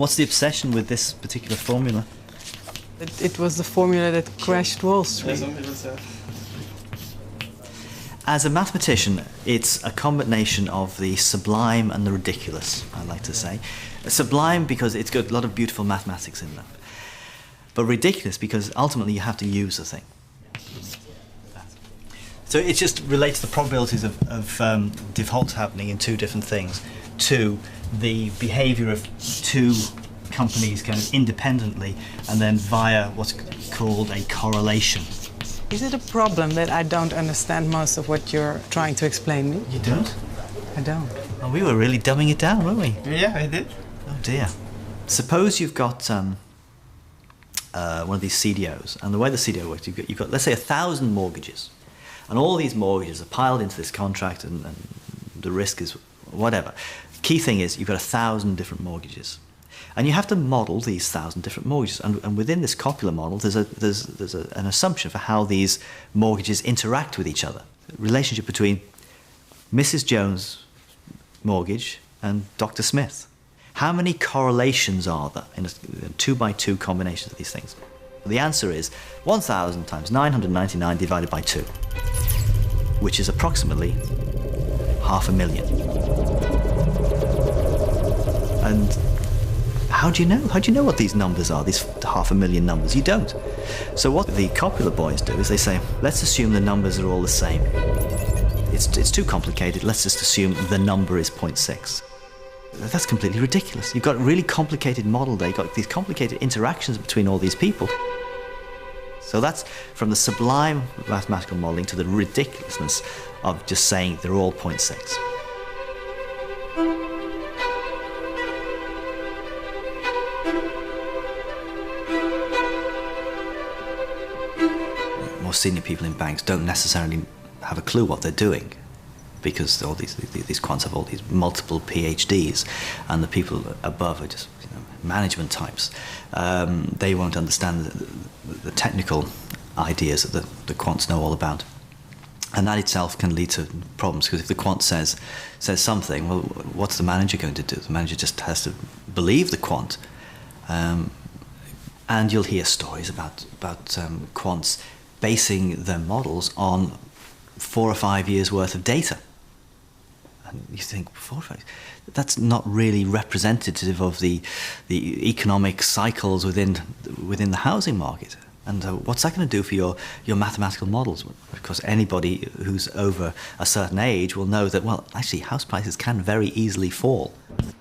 What's the obsession with this particular formula? It was the formula that crashed Wall Street. As a mathematician, it's a combination of the sublime and the ridiculous, I like to say. Sublime because it's got a lot of beautiful mathematics in them. But ridiculous because ultimately you have to use the thing. So it just relates the probabilities of defaults happening in two different things to the behavior of two companies kind of independently and then via what's called a correlation. Is it a problem that I don't understand most of what you're trying to explain me? You don't? I don't. Oh, we were really dumbing it down, weren't we? Yeah, I did. Oh dear. Suppose you've got one of these CDOs, and the way the CDO works, you've got let's say 1,000 mortgages, and all these mortgages are piled into this contract, and the risk is whatever. The key thing is you've got 1,000 different mortgages. And you have to model these 1,000 different mortgages. And within this copula model, there's an assumption for how these mortgages interact with each other. The relationship between Mrs. Jones' mortgage and Dr. Smith. How many correlations are there in a 2-by-2 combination of these things? The answer is 1,000 times 999 divided by 2, which is approximately 500,000. And how do you know? How do you know what these numbers are, these 500,000 numbers? You don't. So what the copula boys do is they say, let's assume the numbers are all the same. It's too complicated, let's just assume the number is 0.6. That's completely ridiculous. You've got a really complicated model there, you've got these complicated interactions between all these people. So that's from the sublime mathematical modelling to the ridiculousness of just saying they're all 0.6. More senior people in banks don't necessarily have a clue what they're doing because all these quants have all these multiple PhDs and the people above are just management types. They won't understand the technical ideas that the quants know all about. And that itself can lead to problems because if the quant says something, well, what's the manager going to do? The manager just has to believe the quant. And you'll hear stories about quants basing their models on 4 or 5 years worth of data. And you think, 4 or 5? That's not really representative of the economic cycles within the housing market. And what's that going to do for your mathematical models? Because anybody who's over a certain age will know that, well, actually, house prices can very easily fall.